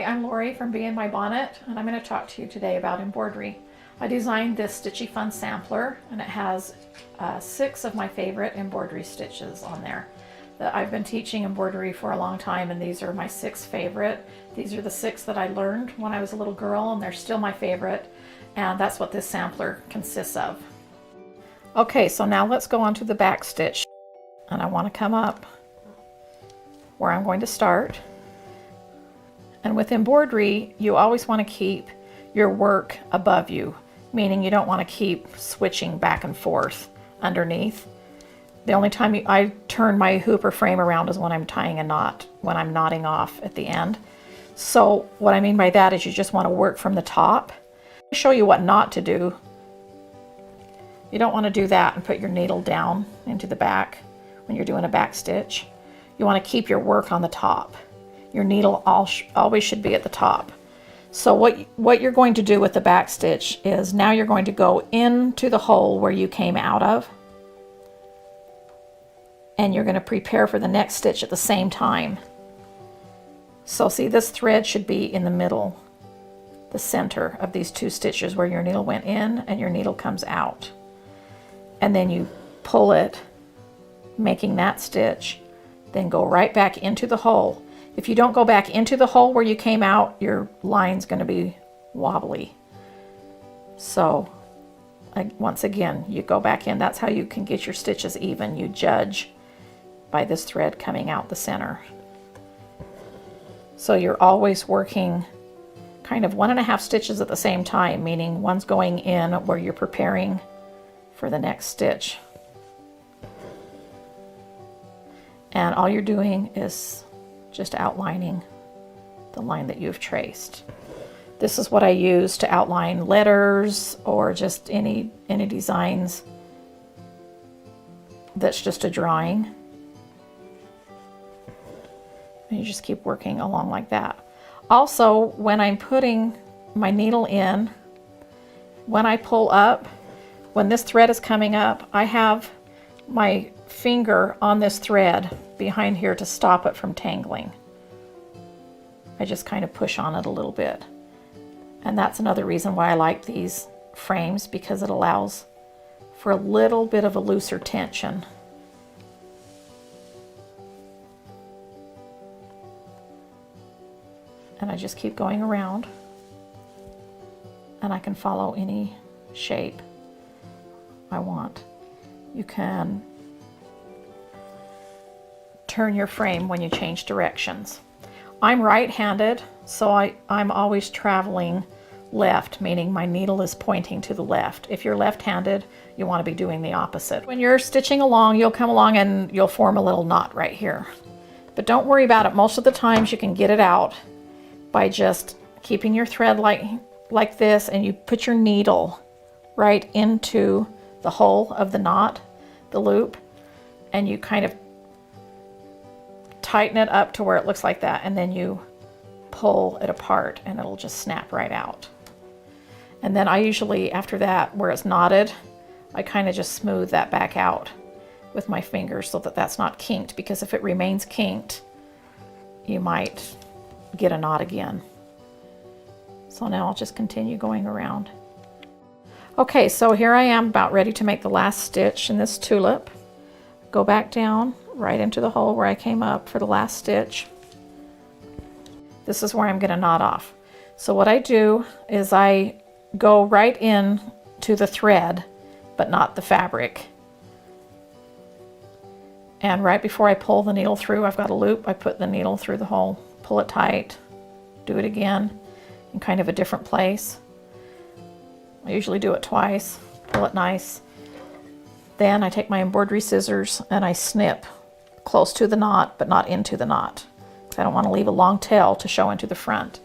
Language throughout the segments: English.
I'm Lori from Bee in My Bonnet, and I'm going to talk to you today about embroidery. I designed this Stitchy Fun Sampler, and it has 6 of my favorite embroidery stitches on there. I've been teaching embroidery for a long time, and these are my 6 favorite. These are the 6 that I learned when I was a little girl, and they're still my favorite, and that's what this sampler consists of. Okay, so now let's go on to the back stitch, and I want to come up where I'm going to start. And with embroidery, you always want to keep your work above you, meaning you don't want to keep switching back and forth underneath. The only time I turn my hoop or frame around is when I'm tying a knot, when I'm knotting off at the end. So what I mean by that is you just want to work from the top. I'll show you what not to do. You don't want to do that and put your needle down into the back when you're doing a back stitch. You want to keep your work on the top. Your needle always should be at the top. So what you're going to do with the back stitch is now you're going to go into the hole where you came out of, and you're going to prepare for the next stitch at the same time. So see, this thread should be in the middle, the center of these 2 stitches where your needle went in and your needle comes out. And then you pull it, making that stitch, then go right back into the hole. If you don't go back into the hole where you came out, your line's going to be wobbly. So once again, you go back in. That's how you can get your stitches even. You judge by this thread coming out the center. So you're always working kind of 1.5 stitches at the same time, meaning one's going in where you're preparing for the next stitch. And all you're doing is just outlining the line that you've traced. This is what I use to outline letters or just any designs that's just a drawing. And you just keep working along like that. Also, when I'm putting my needle in, when I pull up, when this thread is coming up, I have my finger on this thread behind here to stop it from tangling. I just kind of push on it a little bit. And that's another reason why I like these frames, because it allows for a little bit of a looser tension. And I just keep going around, and I can follow any shape I want. You can turn your frame when you change directions. I'm right-handed, so I'm always traveling left, meaning my needle is pointing to the left. If you're left-handed, you want to be doing the opposite. When you're stitching along, you'll come along and you'll form a little knot right here. But don't worry about it. Most of the times you can get it out by just keeping your thread like this, and you put your needle right into the hole of the knot, the loop, and you kind of tighten it up to where it looks like that, and then you pull it apart and it'll just snap right out. And then I usually, after that, where it's knotted, I kind of just smooth that back out with my fingers so that that's not kinked, because if it remains kinked, you might get a knot again. So now I'll just continue going around. Okay, so here I am about ready to make the last stitch in this tulip. Go back down right into the hole where I came up for the last stitch. This is where I'm going to knot off. So what I do is I go right in to the thread, but not the fabric. And right before I pull the needle through, I've got a loop. I put the needle through the hole, pull it tight, do it again in kind of a different place. I usually do it twice, pull it nice. Then I take my embroidery scissors and I snip close to the knot, but not into the knot, because I don't want to leave a long tail to show into the front.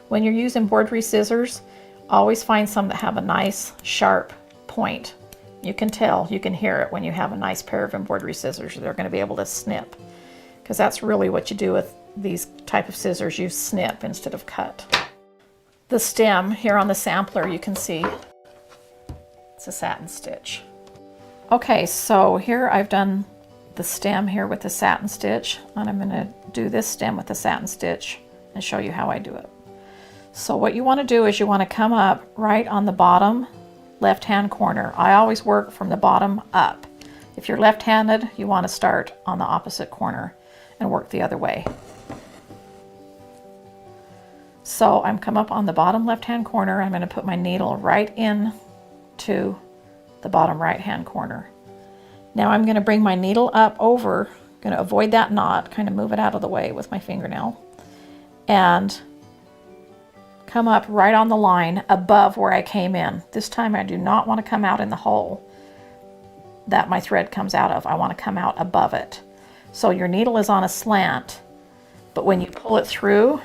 When you use embroidery scissors, always find some that have a nice sharp point. You can tell, you can hear it when you have a nice pair of embroidery scissors. They're going to be able to snip, because that's really what you do with these type of scissors. You snip instead of cut. The stem here on the sampler, you can see it's a satin stitch. Okay, so here I've done the stem here with the satin stitch, and I'm going to do this stem with the satin stitch and show you how I do it. So what you want to do is you want to come up right on the bottom left-hand corner. I always work from the bottom up. If you're left-handed, you want to start on the opposite corner and work the other way. So I'm come up on the bottom left-hand corner. I'm going to put my needle right in to the bottom right-hand corner. Now I'm going to bring my needle up over, going to avoid that knot, kind of move it out of the way with my fingernail, and come up right on the line above where I came in. This time I do not want to come out in the hole that my thread comes out of. I want to come out above it. So your needle is on a slant, but when you pull it through,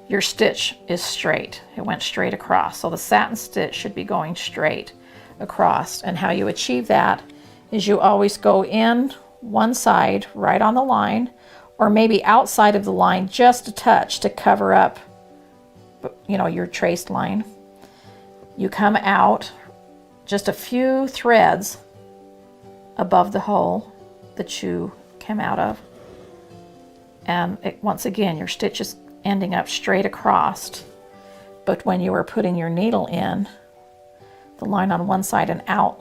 your stitch is straight. It went straight across. So the satin stitch should be going straight across. And how you achieve that is you always go in one side right on the line, or maybe outside of the line just a touch to cover up, you know, your traced line. You come out just a few threads above the hole that you came out of, and once again your stitch is ending up straight across, but when you are putting your needle in the line on one side and out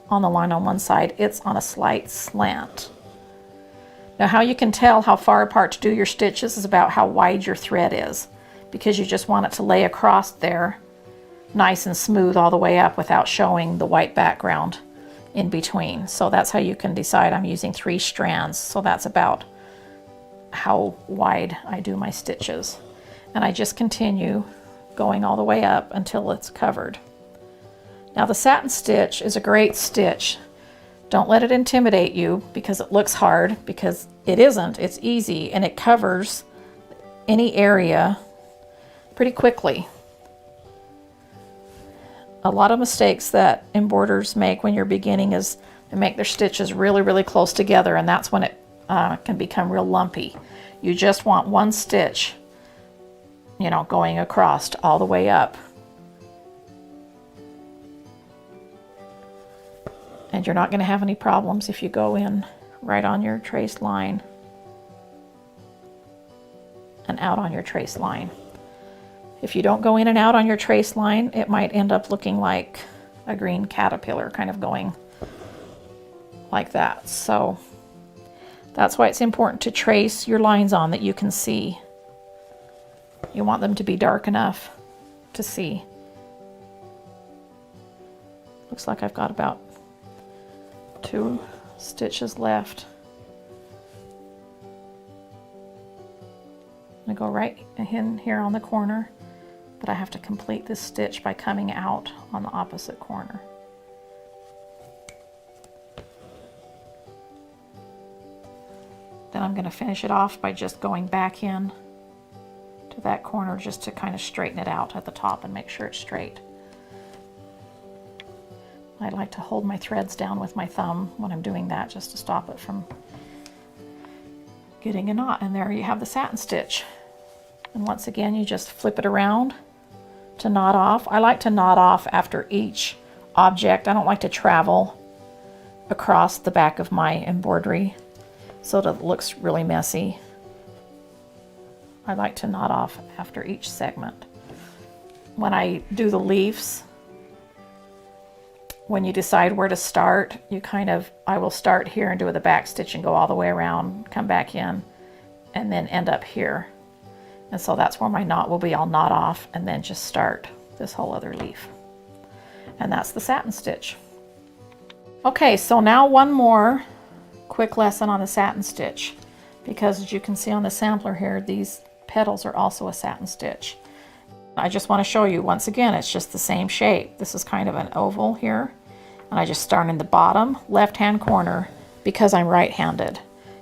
on the line on one side, it's on a slight slant. Now how you can tell how far apart to do your stitches is about how wide your thread is, because you just want it to lay across there nice and smooth all the way up without showing the white background in between. So that's how you can decide. I'm using 3 strands, so that's about how wide I do my stitches. And I just continue going all the way up until it's covered. Now the satin stitch is a great stitch. Don't let it intimidate you because it looks hard, because it isn't. It's easy, and it covers any area pretty quickly. A lot of mistakes that embroiders make when you're beginning is they make their stitches really close together, and that's when it can become real lumpy. You just want one stitch, you know, going across all the way up. And you're not going to have any problems if you go in right on your traced line and out on your traced line. If you don't go in and out on your traced line, it might end up looking like a green caterpillar, kind of going like that. So that's why it's important to trace your lines on that you can see. You want them to be dark enough to see. Looks like I've got about 2 stitches left. I'm going to go right in here on the corner, but I have to complete this stitch by coming out on the opposite corner. Then I'm going to finish it off by just going back in to that corner just to kind of straighten it out at the top and make sure it's straight. I like to hold my threads down with my thumb when I'm doing that, just to stop it from getting a knot. And there you have the satin stitch. And once again, you just flip it around to knot off. I like to knot off after each object. I don't like to travel across the back of my embroidery so that it looks really messy. I like to knot off after each segment. When I do the leaves, when you decide where to start, I will start here and do the back stitch and go all the way around, come back in, and then end up here. And so that's where my knot will be. I'll knot off and then just start this whole other leaf. And that's the satin stitch. Okay, so now one more quick lesson on the satin stitch, because as you can see on the sampler here, these petals are also a satin stitch. I just want to show you once again, it's just the same shape. This is kind of an oval here, and I just start in the bottom left-hand corner because I'm right-handed.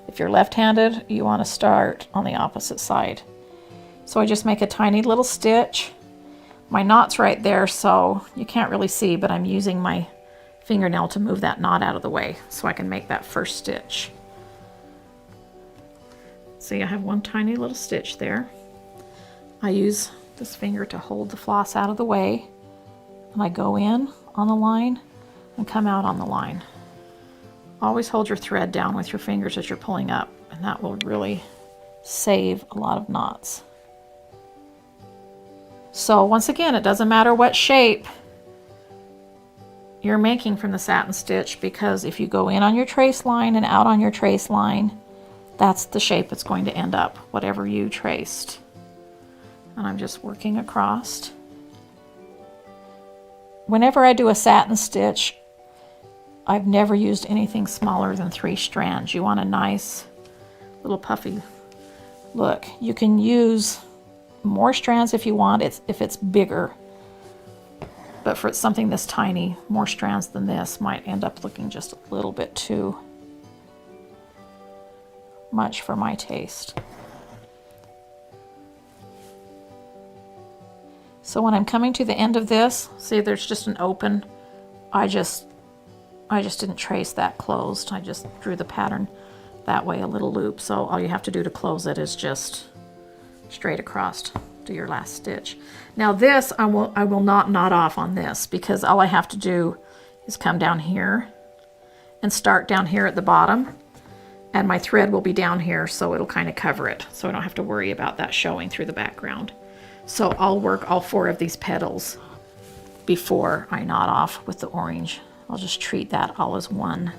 If you're left-handed, you want to start on the opposite side. So I just make a tiny little stitch. My knot's right there, so you can't really see, but I'm using my fingernail to move that knot out of the way so I can make that first stitch. See, I have one tiny little stitch there. I use this finger to hold the floss out of the way, and I go in on the line and come out on the line. Always hold your thread down with your fingers as you're pulling up, and that will really save a lot of knots. So once again, it doesn't matter what shape you're making from the satin stitch, because if you go in on your trace line and out on your trace line, that's the shape it's going to end up, whatever you traced. And I'm just working across. Whenever I do a satin stitch, I've never used anything smaller than 3 strands. You want a nice little puffy look. You can use more strands if you want, if it's bigger. But for something this tiny, more strands than this might end up looking just a little bit too much for my taste. So when I'm coming to the end of this, see there's just an open. I just didn't trace that closed. I just drew the pattern that way, a little loop. So all you have to do to close it is just straight across to your last stitch. Now this, I will not knot off on this, because all I have to do is come down here and start down here at the bottom, and my thread will be down here, so it'll kind of cover it. So I don't have to worry about that showing through the background. So I'll work all 4 of these petals before I knot off with the orange. I'll just treat that all as one.